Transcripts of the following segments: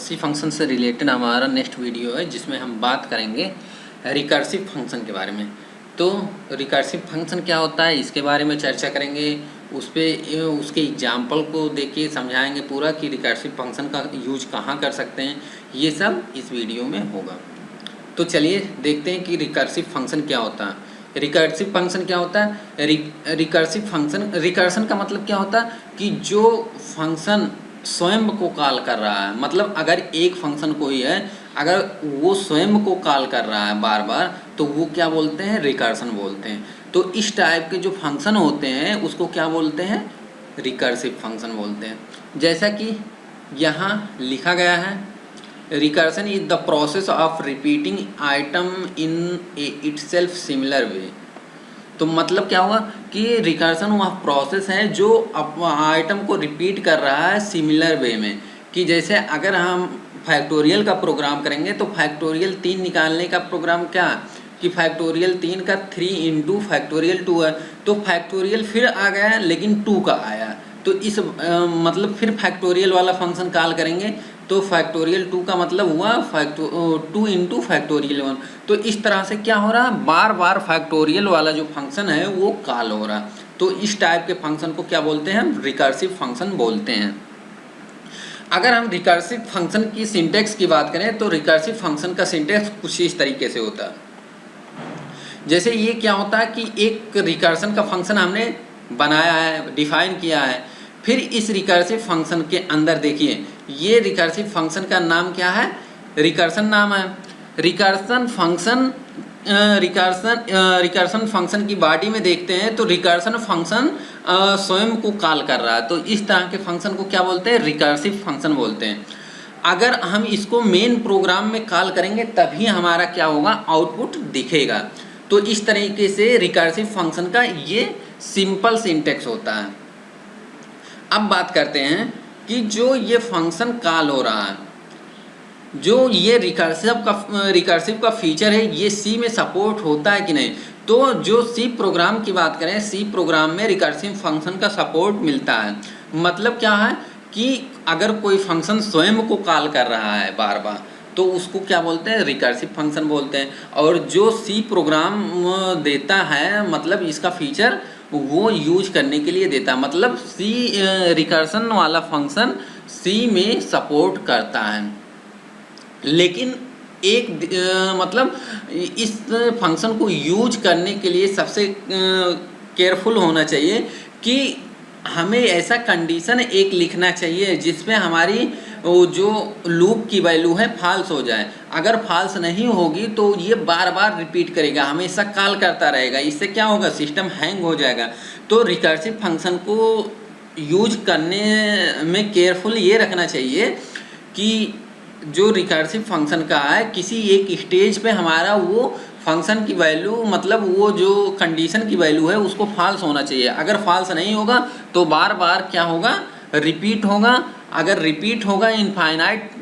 Recursive function से related हमारा next video है जिसमें हम बात करेंगे रिकर्सिव फंक्शन के बारे में। तो रिकर्सिव फंक्शन क्या होता है इसके बारे में चर्चा करेंगे, उसके एग्जाम्पल को देके समझाएंगे पूरा कि रिकर्सिव फंक्शन का यूज कहाँ कर सकते हैं, ये सब इस वीडियो में होगा। तो चलिए देखते हैं कि रिकर्सिव फंक्शन क्या होता है। रिकर्सिव फंक्शन क्या होता है? रिकर्सिव फंक्शन, रिकर्सन का मतलब क्या होता है कि जो फंक्शन स्वयं को कॉल कर रहा है, मतलब अगर एक फंक्शन कोई है, अगर वो स्वयं को कॉल कर रहा है बार बार, तो वो क्या बोलते हैं? रिकर्सन बोलते हैं। तो इस टाइप के जो फंक्शन होते हैं उसको क्या बोलते हैं? रिकर्सिव फंक्शन बोलते हैं। जैसा कि यहाँ लिखा गया है, recursion is the process of repeating item in itself similar way. तो मतलब क्या हुआ कि रिकर्सन वह प्रोसेस है जो आइटम को रिपीट कर रहा है सिमिलर वे में। कि जैसे अगर हम फैक्टोरियल का प्रोग्राम करेंगे तो फैक्टोरियल 3 निकालने का प्रोग्राम क्या कि फैक्टोरियल 3 का 3 इंटू फैक्टोरियल 2 है, तो फैक्टोरियल फिर आ गया लेकिन 2 का आया, तो इस मतलब फिर फैक्टोरियल वाला फंक्शन कॉल करेंगे तो फैक्टोरियल 2 का मतलब हुआ 2 इंटू फैक्टोरियल 1। तो इस तरह से क्या हो रहा है, बार बार फैक्टोरियल वाला जो फंक्शन है वो कॉल हो रहा। तो इस टाइप के फंक्शन को क्या बोलते हैं? रिकर्सिव फंक्शन बोलते हैं। अगर हम रिकर्सिव फंक्शन की सिंटैक्स की बात करें तो रिकर्सिव फंक्शन का सिंटैक्स कुछ इस तरीके से होता है। जैसे ये क्या होता है कि एक रिकर्सन का फंक्शन हमने बनाया है, डिफाइन किया है, फिर इस रिकर्सिव फंक्शन के अंदर देखिए ये रिकर्सिव फंक्शन का नाम क्या है? रिकर्सन नाम है। रिकर्सन फंक्शन रिकर्सन फंक्शन की बॉडी में देखते हैं तो रिकर्सन फंक्शन स्वयं को कॉल कर रहा है, तो इस तरह के फंक्शन को क्या बोलते हैं? रिकर्सिव फंक्शन बोलते हैं। अगर हम इसको मेन प्रोग्राम में कॉल करेंगे तभी हमारा क्या होगा? आउटपुट दिखेगा। तो इस तरीके से रिकर्सिव फंक्शन का ये सिंपल सिंटैक्स होता है। अब बात करते हैं कि जो ये फंक्शन कॉल हो रहा है, जो ये रिकर्सिव का फीचर है, ये सी में सपोर्ट होता है कि नहीं। तो जो सी प्रोग्राम की बात करें, सी प्रोग्राम में रिकर्सिव फंक्शन का सपोर्ट मिलता है। मतलब क्या है कि अगर कोई फंक्शन स्वयं को कॉल कर रहा है बार बार तो उसको क्या बोलते हैं? रिकर्सिव फंक्शन बोलते हैं। और जो सी प्रोग्राम देता है, मतलब इसका फीचर वो यूज करने के लिए देता है, मतलब सी रिकर्सन वाला फंक्शन सी में सपोर्ट करता है। लेकिन एक मतलब इस फंक्शन को यूज करने के लिए सबसे केयरफुल होना चाहिए कि हमें ऐसा कंडीशन एक लिखना चाहिए जिसमें हमारी वो जो लूप की वैल्यू है फॉल्स हो जाए। अगर फॉल्स नहीं होगी तो ये बार बार रिपीट करेगा, हमेशा कॉल करता रहेगा, इससे क्या होगा? सिस्टम हैंग हो जाएगा। तो रिकर्सिव फंक्शन को यूज करने में केयरफुल ये रखना चाहिए कि जो रिकर्सिव फंक्शन का है किसी एक स्टेज पे हमारा वो फंक्शन की वैल्यू, मतलब वो जो कंडीशन की वैल्यू है उसको फॉल्स होना चाहिए। अगर फॉल्स नहीं होगा तो बार बार क्या होगा? रिपीट होगा। अगर रिपीट होगा इनफाइनाइट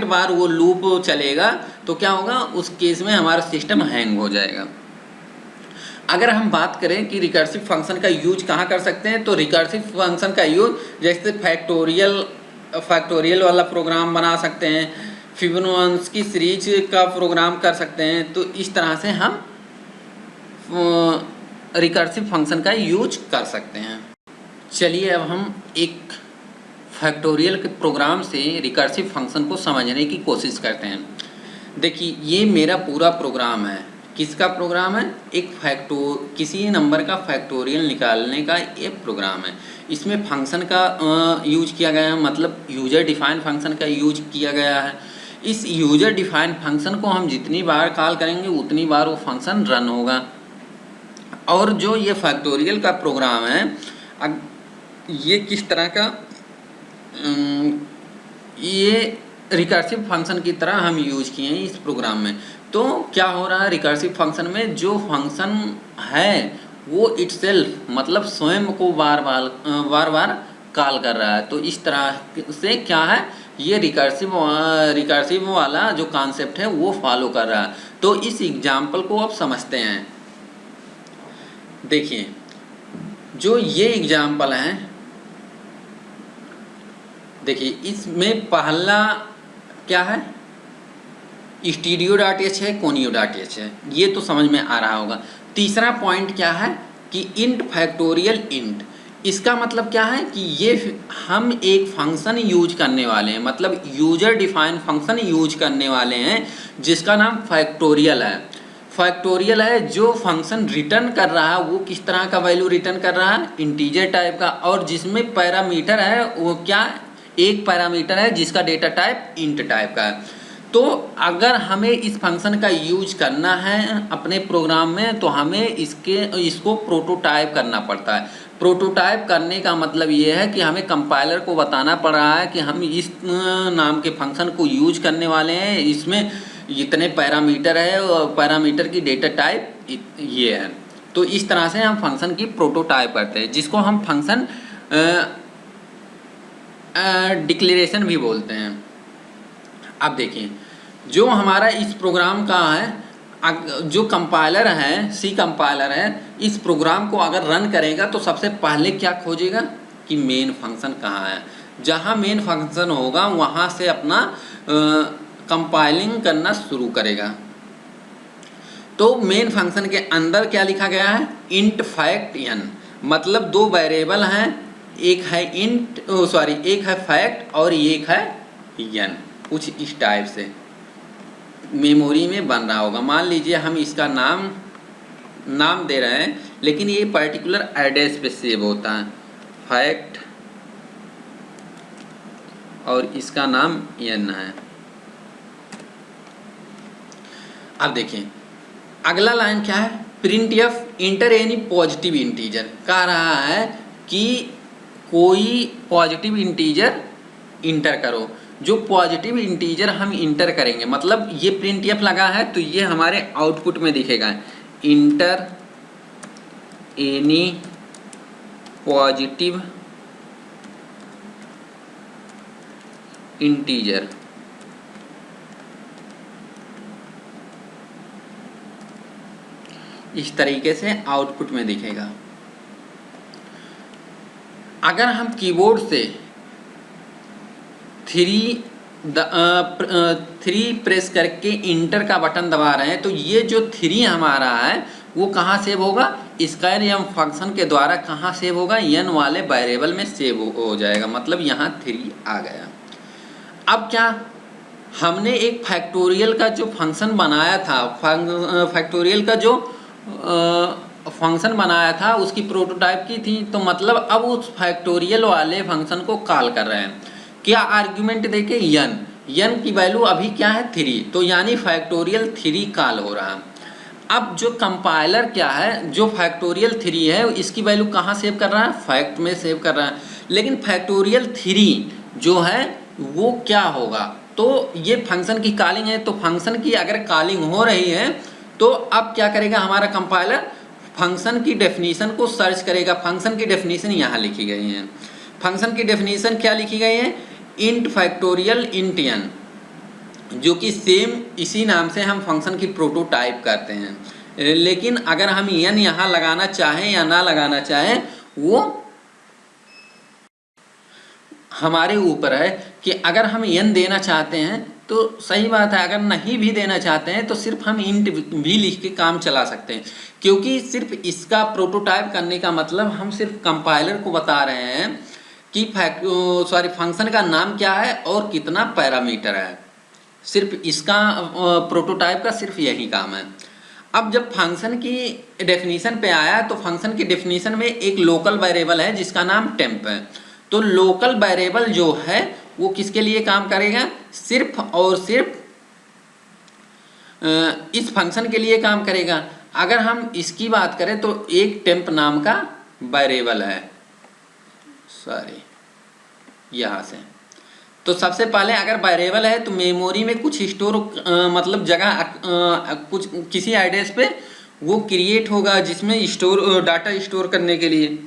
बार वो लूप चलेगा तो क्या होगा? उस केस में हमारा सिस्टम हैंग हो जाएगा। अगर हम बात करें कि रिकर्सिव फंक्शन का यूज कहाँ कर सकते हैं, तो रिकर्सिव फंक्शन का यूज जैसे फैक्टोरियल वाला प्रोग्राम बना सकते हैं, फिबोनाची सीरीज का प्रोग्राम कर सकते हैं। तो इस तरह से हम रिकर्सिव फंक्शन का यूज कर सकते हैं। चलिए अब हम एक फैक्टोरियल के प्रोग्राम से रिकर्सिव फंक्शन को समझने की कोशिश करते हैं। देखिए ये मेरा पूरा प्रोग्राम है। किसका प्रोग्राम है? किसी नंबर का फैक्टोरियल निकालने का ये प्रोग्राम है। इसमें फंक्शन का यूज किया गया है, मतलब यूजर डिफाइन फंक्शन का यूज किया गया है। इस यूजर डिफाइन फंक्शन को हम जितनी बार कॉल करेंगे उतनी बार वो फंक्शन रन होगा। और जो ये फैक्टोरियल का प्रोग्राम है, ये किस तरह का, ये रिकर्सिव फंक्शन की तरह हम यूज किए हैं इस प्रोग्राम में। तो क्या हो रहा है रिकर्सिव फंक्शन में? जो फंक्शन है वो इटसेल्फ, मतलब स्वयं को बार बार कॉल कर रहा है। तो इस तरह से क्या है, ये रिकर्सिव वाला जो कॉन्सेप्ट है वो फॉलो कर रहा है। तो इस एग्जाम्पल को अब समझते हैं। देखिए जो ये एग्जाम्पल है, देखिए इसमें पहला क्या है, stdio.h है, conio.h है, ये तो समझ में आ रहा होगा। तीसरा पॉइंट क्या है कि int फैक्टोरियल int, इसका मतलब क्या है कि ये हम एक फंक्शन यूज करने वाले हैं, मतलब यूजर डिफाइंड फंक्शन यूज करने वाले हैं जिसका नाम फैक्टोरियल है। फैक्टोरियल है जो फंक्शन रिटर्न कर रहा है वो किस तरह का वैल्यू रिटर्न कर रहा है, इंटीजर टाइप का, और जिसमें पैरामीटर है वो क्या, एक पैरामीटर है जिसका डेटा टाइप इंट टाइप का है। तो अगर हमें इस फंक्शन का यूज करना है अपने प्रोग्राम में तो हमें इसको प्रोटोटाइप करना पड़ता है। प्रोटोटाइप करने का मतलब ये है कि हमें कंपाइलर को बताना पड़ रहा है कि हम इस नाम के फंक्शन को यूज करने वाले हैं, इसमें इतने पैरामीटर है और पैरामीटर की डेटा टाइप ये है। तो इस तरह से हम फंक्शन की प्रोटोटाइप करते हैं, जिसको हम फंक्शन डिक्लेरेशन भी बोलते हैं। अब देखिए जो हमारा इस प्रोग्राम का है, जो कंपाइलर है, सी कंपाइलर है, इस प्रोग्राम को अगर रन करेगा तो सबसे पहले क्या खोजेगा कि मेन फंक्शन कहाँ है। जहाँ मेन फंक्शन होगा वहाँ से अपना कंपाइलिंग करना शुरू करेगा। तो मेन फंक्शन के अंदर क्या लिखा गया है, इंट फैक्ट n, मतलब दो वेरिएबल हैं, एक है एक है फैक्ट और एक है n, कुछ इस टाइप से मेमोरी में बन रहा होगा। मान लीजिए हम इसका नाम दे रहे हैं, लेकिन ये पर्टिकुलर एड्रेस पे सेव होता है, फैक्ट, और इसका नाम n है। अब देखिए अगला लाइन क्या है, print F inter any positive integer, कह रहा है कि कोई पॉजिटिव इंटीजर इंटर करो। जो पॉजिटिव इंटीजर हम इंटर करेंगे, मतलब ये प्रिंट एफ लगा है तो ये हमारे आउटपुट में दिखेगा, इंटर एनी पॉजिटिव इंटीजर। इस तरीके से आउटपुट में दिखेगा। अगर हम कीबोर्ड से 3 प्रेस करके इंटर का बटन दबा रहे हैं तो ये जो 3 हमारा है वो कहाँ सेव होगा, स्क्वायर एम फंक्शन के द्वारा कहाँ सेव होगा, n वाले वेरिएबल में सेव हो जाएगा, मतलब यहाँ 3 आ गया। अब क्या, हमने एक फैक्टोरियल का जो फंक्शन बनाया था, फैक्टोरियल का जो फंक्शन बनाया था उसकी प्रोटोटाइप की थी, तो मतलब अब उस फैक्टोरियल वाले फंक्शन को कॉल कर रहे हैं। क्या आर्ग्यूमेंट देके n की वैल्यू अभी क्या है 3, तो यानी फैक्टोरियल 3 कॉल हो रहा है। अब जो कंपाइलर क्या है, जो फैक्टोरियल 3 है इसकी वैल्यू कहाँ सेव कर रहा है, फैक्ट में सेव कर रहा है। लेकिन फैक्टोरियल 3 जो है वो क्या होगा, तो ये फंक्शन की कॉलिंग है, तो फंक्शन की अगर कॉलिंग हो रही है तो अब क्या करेगा हमारा कंपाइलर, फंक्शन की डेफिनीशन को सर्च करेगा। फंक्शन की डेफिनीशन यहाँ लिखी गई है। फंक्शन की डेफिनीशन क्या लिखी गई है, इंट फैक्टोरियल इंट n, जो कि सेम इसी नाम से हम फंक्शन की प्रोटोटाइप करते हैं। लेकिन अगर हम n यहाँ लगाना चाहें या ना लगाना चाहें वो हमारे ऊपर है कि अगर हम n देना चाहते हैं तो सही बात है, अगर नहीं भी देना चाहते हैं तो सिर्फ हम इंट भी लिख के काम चला सकते हैं, क्योंकि सिर्फ इसका प्रोटोटाइप करने का मतलब हम सिर्फ कंपाइलर को बता रहे हैं कि फंक्शन का नाम क्या है और कितना पैरामीटर है। सिर्फ इसका प्रोटोटाइप का सिर्फ यही काम है। अब जब फंक्शन की डेफिनीशन पे आया तो फंक्शन की डेफिनीशन में एक लोकल वेरिएबल है जिसका नाम टेम्प है। तो लोकल वेरिएबल जो है वो किसके लिए काम करेगा, सिर्फ और सिर्फ इस फंक्शन के लिए काम करेगा। अगर हम इसकी बात करें तो एक टेम्प नाम का वेरिएबल है, यहाँ से। तो सबसे पहले अगर वेरिएबल है तो मेमोरी में कुछ स्टोर मतलब जगह कुछ किसी एड्रेस पे वो क्रिएट होगा जिसमें डाटा स्टोर करने के लिए।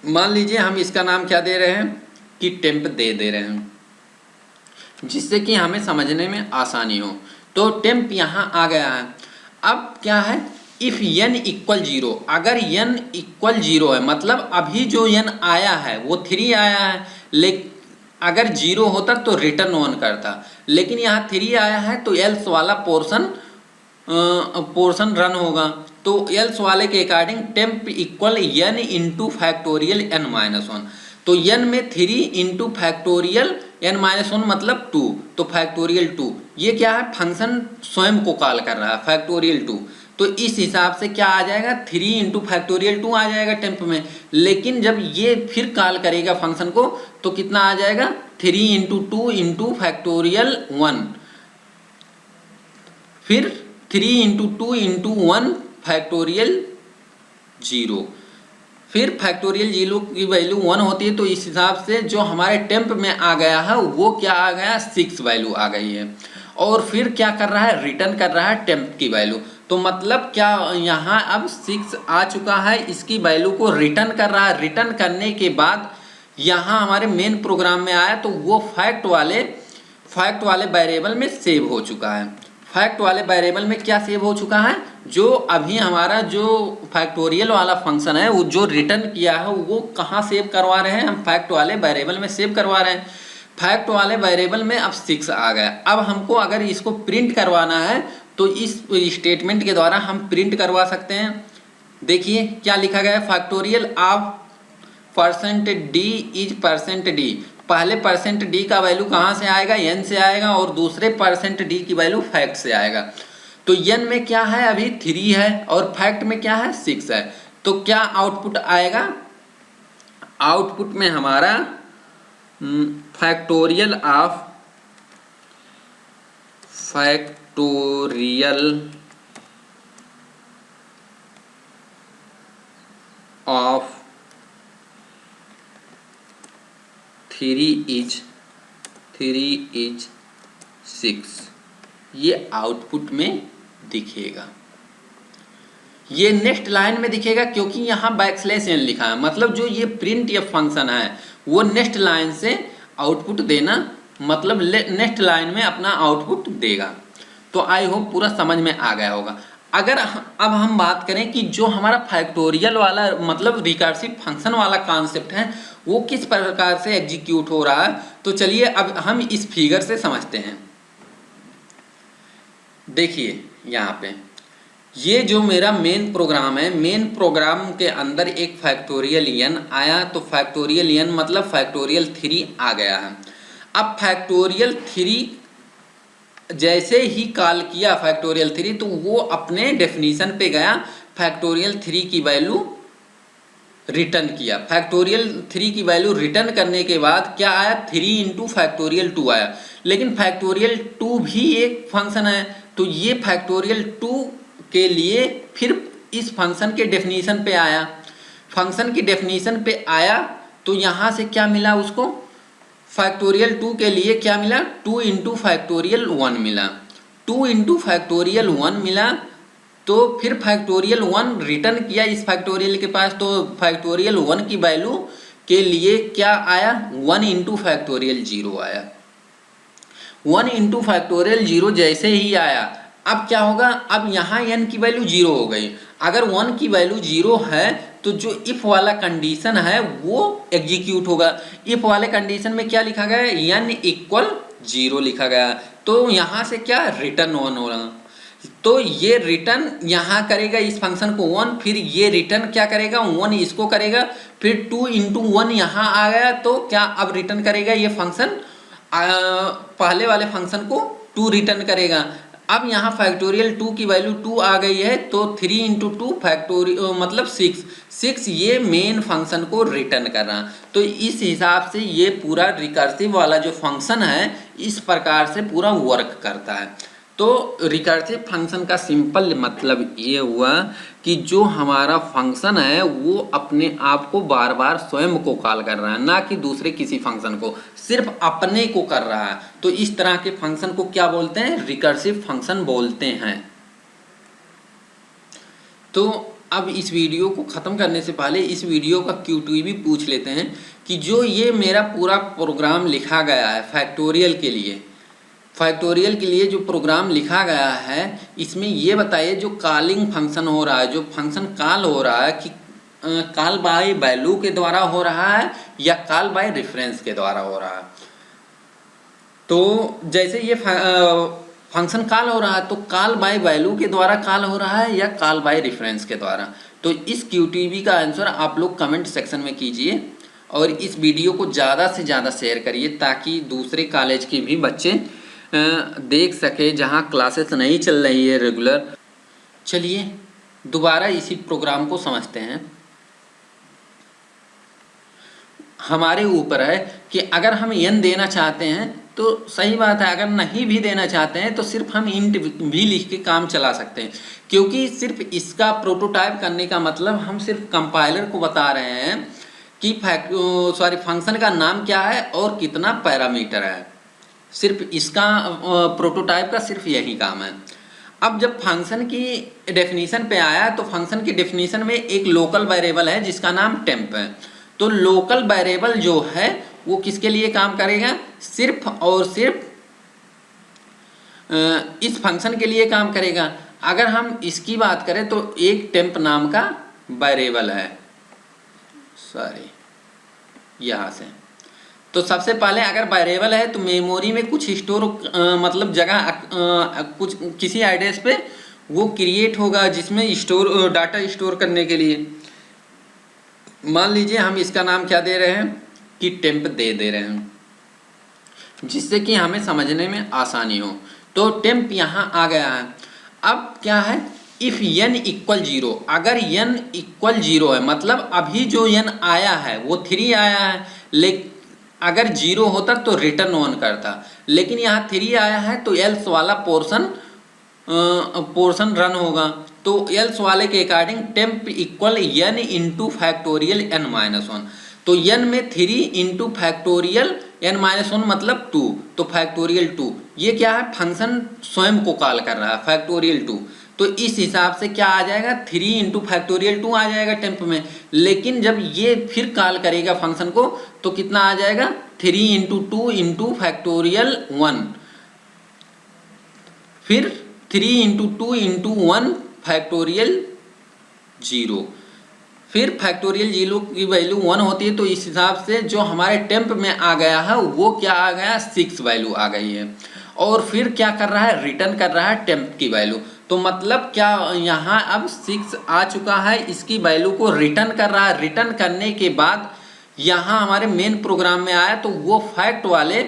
मान लीजिए हम इसका नाम क्या दे रहे हैं कि टेम्प दे रहे हैं, जिससे कि हमें समझने में आसानी हो। तो टेम्प यहाँ आ गया है। अब क्या है, इफ n इक्वल 0, अगर n इक्वल 0 है मतलब अभी जो n आया है वो 3 आया है, अगर 0 होता तो रिटर्न 1 करता, लेकिन यहाँ 3 आया है तो एल्स वाला पोर्शन रन होगा। तो एल्स वाले के according temp equal n into factorial n minus 1। तो n में 3 इंटू फैक्टोरियल n माइनस 1 मतलब 2, तो फैक्टोरियल 2। ये क्या है, फंक्शन स्वयं को कॉल कर रहा है फैक्टोरियल 2। तो इस हिसाब से क्या आ जाएगा, 3 इंटू फैक्टोरियल 2 आ जाएगा टेम्प में। लेकिन जब ये फिर कॉल करेगा फंक्शन को तो कितना आ जाएगा, 3 इंटू 2 इंटू फैक्टोरियल 1, फिर 3 इंटू 2 इंटू 1 फैक्टोरियल 0, फिर फैक्टोरियल 0 की वैल्यू 1 होती है। तो इस हिसाब से जो हमारे टेम्प में आ गया है वो क्या आ गया, 6 वैल्यू आ गई है। और फिर क्या कर रहा है, रिटर्न कर रहा है टेम्प की वैल्यू। तो मतलब क्या, यहाँ अब 6 आ चुका है, इसकी वैल्यू को रिटर्न कर रहा है। रिटर्न करने के बाद यहाँ हमारे मेन प्रोग्राम में आया तो वो फैक्ट वाले वेरिएबल में सेव हो चुका है। फैक्ट वाले वेरिएबल में क्या सेव हो चुका है, जो अभी हमारा जो फैक्टोरियल वाला फंक्शन है वो जो रिटर्न किया है वो कहाँ सेव करवा रहे हैं, हम फैक्ट वाले वेरिएबल में सेव करवा रहे हैं। फैक्ट वाले वेरिएबल में अब 6 आ गया। अब हमको अगर इसको प्रिंट करवाना है तो इस स्टेटमेंट के द्वारा हम प्रिंट करवा सकते हैं। देखिए क्या लिखा गया है, factorial of %d is %d। पहले %d का वैल्यू कहाँ से आएगा, n से आएगा, और दूसरे %d की वैल्यू फैक्ट से आएगा। तो n में क्या है, अभी 3 है, और फैक्ट में क्या है, 6 है। तो क्या आउटपुट आएगा, आउटपुट में हमारा फैक्टोरियल ऑफ 3 इज 6 ये आउटपुट में दिखेगा। ये नेक्स्ट लाइन में दिखेगा क्योंकि यहाँ \n लिखा है, मतलब जो ये प्रिंट या फंक्शन है वो नेक्स्ट लाइन से आउटपुट देना, मतलब नेक्स्ट लाइन में अपना आउटपुट देगा। तो आई होप पूरा समझ में आ गया होगा। अगर अब हम बात करें कि जो हमारा फैक्टोरियल वाला मतलब रिकर्सिव फंक्शन वाला कॉन्सेप्ट है वो किस प्रकार से एग्जीक्यूट हो रहा है, तो चलिए अब हम इस फिगर से समझते हैं। देखिए यहाँ पे ये जो मेरा मेन प्रोग्राम है, मेन प्रोग्राम के अंदर एक फैक्टोरियल n आया, तो फैक्टोरियल n मतलब फैक्टोरियल 3 आ गया है। अब फैक्टोरियल 3 जैसे ही कॉल किया फैक्टोरियल 3 तो वो अपने डेफिनीशन पे गया, फैक्टोरियल 3 की वैल्यू रिटर्न किया। फैक्टोरियल 3 की वैल्यू रिटर्न करने के बाद क्या आया, 3 इंटू फैक्टोरियल 2 आया। लेकिन फैक्टोरियल 2 भी एक फंक्शन है, तो ये फैक्टोरियल 2 के लिए फिर इस फंक्शन के डेफिनीशन पे आया। फंक्शन की डेफिनीशन पे आया तो यहाँ से क्या मिला उसको, फैक्टोरियल 2 के लिए क्या मिला, 2 इंटू फैक्टोरियल 1 मिला। 2 इंटू फैक्टोरियल 1 मिला, तो फिर फैक्टोरियल 1 रिटर्न किया इस फैक्टोरियल के पास, तो फैक्टोरियल 1 की वैल्यू के लिए क्या आया, 1 इंटू फैक्टोरियल 0 आया। 1 इंटू फैक्टोरियल 0 जैसे ही आया, अब क्या होगा, अब यहाँ n की वैल्यू 0 हो गई। अगर 1 की वैल्यू 0 है तो जो इफ वाला कंडीशन है वो एग्जीक्यूट होगा। इफ वाले कंडीशन में क्या लिखा गया है, n इक्वल 0 लिखा गया, तो यहाँ से क्या रिटर्न 1 हो रहा, तो ये रिटर्न यहाँ करेगा इस फंक्शन को 1, फिर ये रिटर्न क्या करेगा, 1 इसको करेगा, फिर 2 इंटू 1 यहाँ आ गया, तो क्या अब रिटर्न करेगा ये फंक्शन, पहले वाले फंक्शन को 2 रिटर्न करेगा। अब यहाँ फैक्टोरियल 2 की वैल्यू 2 आ गई है, तो 3 इंटू 2 फैक्टोरियल मतलब 6 ये मेन फंक्शन को रिटर्न कर रहा। तो इस हिसाब से ये पूरा रिकर्सिव वाला जो फंक्शन है इस प्रकार से पूरा वर्क करता है। तो रिकर्सिव फंक्शन का सिंपल मतलब ये हुआ कि जो हमारा फंक्शन है वो अपने आप को बार बार स्वयं को कॉल कर रहा है, ना कि दूसरे किसी फंक्शन को, सिर्फ अपने को कर रहा है। तो इस तरह के फंक्शन को क्या बोलते हैं, रिकर्सिव फंक्शन बोलते हैं। तो अब इस वीडियो को ख़त्म करने से पहले इस वीडियो का Q2 भी पूछ लेते हैं कि जो ये मेरा पूरा प्रोग्राम लिखा गया है फैक्टोरियल के लिए जो प्रोग्राम लिखा गया है, इसमें ये बताइए जो कॉलिंग फंक्शन हो रहा है, जो फंक्शन कॉल हो रहा है कि कॉल बाय वैल्यू के द्वारा हो रहा है या कॉल बाय रेफरेंस के द्वारा हो रहा है। तो जैसे ये फंक्शन कॉल हो रहा है तो कॉल बाय वैल्यू के द्वारा कॉल हो रहा है या कॉल बाय रेफरेंस के द्वारा। तो इस QTB का आंसर आप लोग कमेंट सेक्शन में कीजिए और इस वीडियो को ज़्यादा से ज़्यादा शेयर करिए ताकि दूसरे कॉलेज के भी बच्चे देख सके जहां क्लासेस नहीं चल रही है रेगुलर। चलिए दोबारा इसी प्रोग्राम को समझते हैं। हमारे ऊपर है कि अगर हम n देना चाहते हैं तो सही बात है, अगर नहीं भी देना चाहते हैं तो सिर्फ हम इंट भी लिख के काम चला सकते हैं, क्योंकि सिर्फ इसका प्रोटोटाइप करने का मतलब हम सिर्फ कंपाइलर को बता रहे हैं कि फंक्शन का नाम क्या है और कितना पैरामीटर है। सिर्फ इसका प्रोटोटाइप का सिर्फ यही काम है। अब जब फंक्शन की डेफिनीशन पे आया तो फंक्शन की डेफिनीशन में एक लोकल वेरिएबल है जिसका नाम टेम्प है। तो लोकल वेरिएबल जो है वो किसके लिए काम करेगा? सिर्फ और सिर्फ इस फंक्शन के लिए काम करेगा। अगर हम इसकी बात करें तो एक टेम्प नाम का वेरिएबल है, सॉरी यहाँ से। तो सबसे पहले अगर वेरिएबल है तो मेमोरी में कुछ स्टोर मतलब जगह कुछ किसी एड्रेस पे वो क्रिएट होगा जिसमें स्टोर डाटा स्टोर करने के लिए। मान लीजिए हम इसका नाम क्या दे रहे हैं कि टेम्प दे रहे हैं, जिससे कि हमें समझने में आसानी हो। तो टेम्प यहाँ आ गया है। अब क्या है, इफ n इक्वल 0, अगर n इक्वल 0 है मतलब अभी जो n आया है वो 3 आया है, लेकिन अगर 0 होता तो रिटर्न 1 करता, लेकिन यहाँ 3 आया है तो एल्स वाला पोर्शन रन होगा। तो एल्स वाले के according temp equal n into factorial n-1। तो n में 3 इंटू फैक्टोरियल n-1 मतलब 2, तो फैक्टोरियल 2। ये क्या है, फंक्शन स्वयं को कॉल कर रहा है फैक्टोरियल 2। तो इस हिसाब से क्या आ जाएगा, 3 इंटू फैक्टोरियल 2 आ जाएगा टेम्प में। लेकिन जब ये फिर कॉल करेगा फंक्शन को तो कितना आ जाएगा, 3 इंटू 2 इंटू फैक्टोरियल 1, फिर 3 इंटू 2 इंटू 1 फैक्टोरियल 0, फिर फैक्टोरियल 0 की वैल्यू 1 होती है। तो इस हिसाब से जो हमारे टेम्प में आ गया है वो क्या आ गया, 6 वैल्यू आ गई है। और फिर क्या कर रहा है, रिटर्न कर रहा है टेम्प की वैल्यू। तो मतलब क्या, यहाँ अब 6 आ चुका है, इसकी वैल्यू को रिटर्न कर रहा है। रिटर्न करने के बाद यहाँ हमारे मेन प्रोग्राम में आया तो वो फैक्ट वाले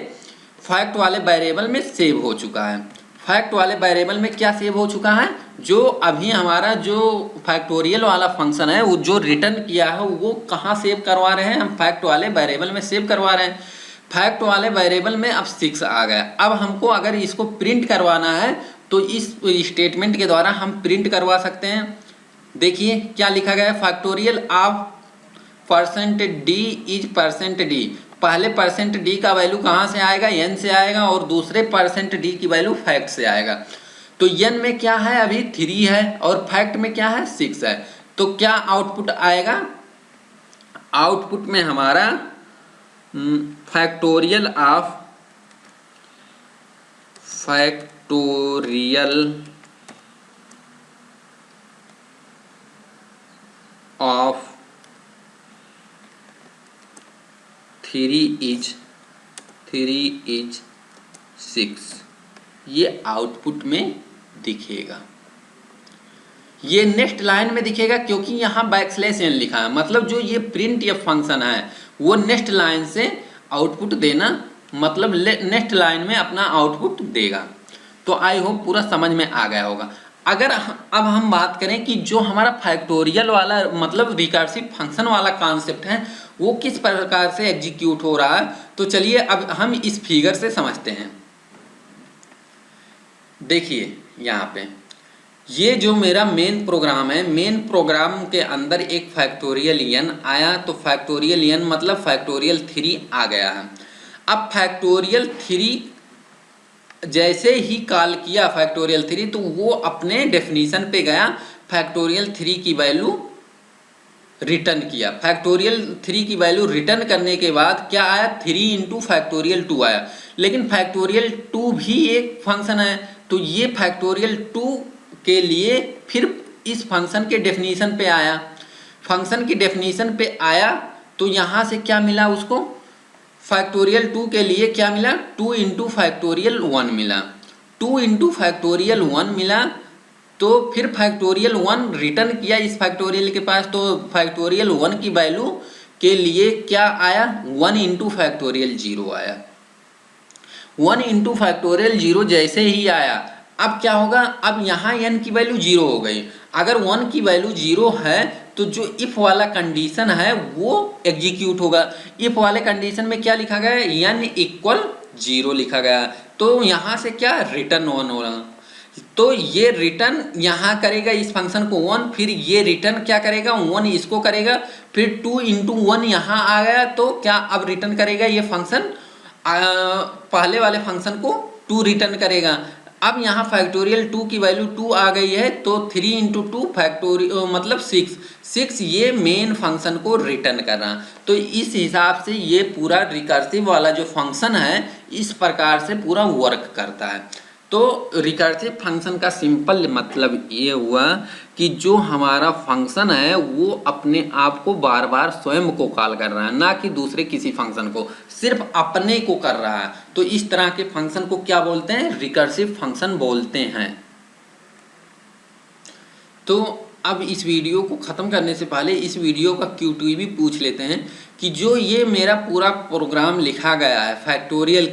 वेरिएबल में सेव हो चुका है। फैक्ट वाले वेरिएबल में क्या सेव हो चुका है, जो अभी हमारा जो फैक्टोरियल वाला फंक्शन है वो जो रिटर्न किया है वो कहाँ सेव करवा रहे हैं, हम फैक्ट वाले वेरिएबल में सेव करवा रहे हैं। फैक्ट वाले वेरिएबल में अब 6 आ गया। अब हमको अगर इसको प्रिंट करवाना है तो इस स्टेटमेंट के द्वारा हम प्रिंट करवा सकते हैं। देखिए क्या लिखा गया है, factorial of %d is %d। पहले %d का वैल्यू कहाँ से आएगा, n से आएगा, और दूसरे %d की वैल्यू फैक्ट से आएगा। तो n में क्या है, अभी 3 है और फैक्ट में क्या है, 6 है। तो क्या आउटपुट आएगा, आउटपुट में हमारा फैक्टोरियल ऑफ 3 इज 6, ये आउटपुट में दिखेगा। ये नेक्स्ट लाइन में दिखेगा क्योंकि यहाँ \n लिखा है, मतलब जो ये प्रिंट या फंक्शन है वो नेक्स्ट लाइन से आउटपुट देना, मतलब नेक्स्ट लाइन में अपना आउटपुट देगा। तो आई होप पूरा समझ में आ गया होगा। अगर अब हम बात करें कि जो हमारा फैक्टोरियल वाला मतलब रिकर्सिव फंक्शन वाला कॉन्सेप्ट है वो किस प्रकार से एग्जीक्यूट हो रहा है, तो चलिए अब हम इस फिगर से समझते हैं। देखिए यहाँ पे ये जो मेरा मेन प्रोग्राम है, मेन प्रोग्राम के अंदर एक फैक्टोरियल n आया, तो फैक्टोरियल n मतलब फैक्टोरियल 3 आ गया है। अब फैक्टोरियल 3 जैसे ही कॉल किया फैक्टोरियल 3 तो वो अपने डेफिनीशन पे गया, फैक्टोरियल 3 की वैल्यू रिटर्न किया। फैक्टोरियल 3 की वैल्यू रिटर्न करने के बाद क्या आया, 3 इंटू फैक्टोरियल 2 आया। लेकिन फैक्टोरियल 2 भी एक फंक्शन है, तो ये फैक्टोरियल 2 के लिए फिर इस फंक्शन के डेफिनीशन पे आया। फंक्शन की डेफिनीशन पे आया तो यहाँ से क्या मिला उसको, फैक्टोरियल 2 के लिए क्या मिला, 2 इंटू फैक्टोरियल 1 मिला, 2 इंटू फैक्टोरियल 1 मिला। तो फिर फैक्टोरियल 1 रिटर्न किया इस फैक्टोरियल के पास, तो फैक्टोरियल 1 की वैल्यू के लिए क्या आया, 1 इंटू फैक्टोरियल 0 आया। 1 इंटू फैक्टोरियल 0 जैसे ही आया, अब क्या होगा, अब यहाँ n की वैल्यू 0 हो गई। अगर 1 की वैल्यू 0 है तो जो इफ वाला कंडीशन है वो एग्जीक्यूट होगा। इफ वाले कंडीशन में क्या लिखा गया, n इक्वल 0 लिखा गया, तो यहाँ से क्या रिटर्न 1 हो रहा, तो ये रिटर्न यहाँ करेगा इस फंक्शन को 1, फिर ये रिटर्न क्या करेगा 1 इसको करेगा, फिर 2 इंटू 1 यहाँ आ गया, तो क्या अब रिटर्न करेगा ये फंक्शन पहले वाले फंक्शन को 2 रिटर्न करेगा। अब यहाँ फैक्टोरियल 2 की वैल्यू 2 आ गई है, तो 3 इंटू 2 फैक्टोरियल मतलब 6 ये मेन फंक्शन को रिटर्न कर रहा। तो इस हिसाब से ये पूरा रिकर्सिव वाला जो फंक्शन है इस प्रकार से पूरा वर्क करता है। तो रिकर्सिव फंक्शन का सिंपल मतलब ये हुआ कि जो हमारा फंक्शन है वो अपने आप को बार बार स्वयं को कॉल कर रहा है, ना कि दूसरे किसी फंक्शन को, सिर्फ अपने को कर रहा है। तो इस तरह के फंक्शन को क्या बोलते हैं, रिकर्सिव फंक्शन बोलते हैं। तो अब इस वीडियो को ख़त्म करने से पहले इस वीडियो का Q2 भी पूछ लेते हैं कि जो ये मेरा पूरा प्रोग्राम लिखा गया है फैक्टोरियल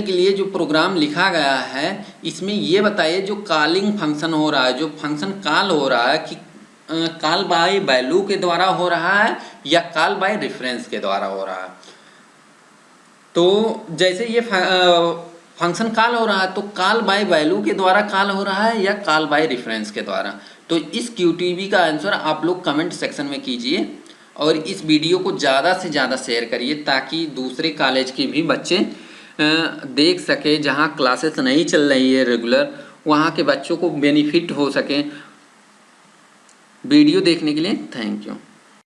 के लिए जो प्रोग्राम लिखा गया है, इसमें ये बताइए जो कॉलिंग फंक्शन हो रहा है, जो फंक्शन कॉल हो रहा है कि कॉल बाय वैल्यू के द्वारा हो रहा है या कॉल बाय रेफरेंस के द्वारा हो रहा है। तो जैसे ये फंक्शन कॉल हो रहा है तो कॉल बाय वैल्यू के द्वारा कॉल हो रहा है या कॉल बाय रेफरेंस के द्वारा। तो इस QTB का आंसर आप लोग कमेंट सेक्शन में कीजिए और इस वीडियो को ज़्यादा से ज़्यादा शेयर करिए ताकि दूसरे कॉलेज के भी बच्चे देख सके, जहाँ क्लासेस नहीं चल रही है रेगुलर, वहाँ के बच्चों को बेनिफिट हो सके। वीडियो देखने के लिए थैंक यू।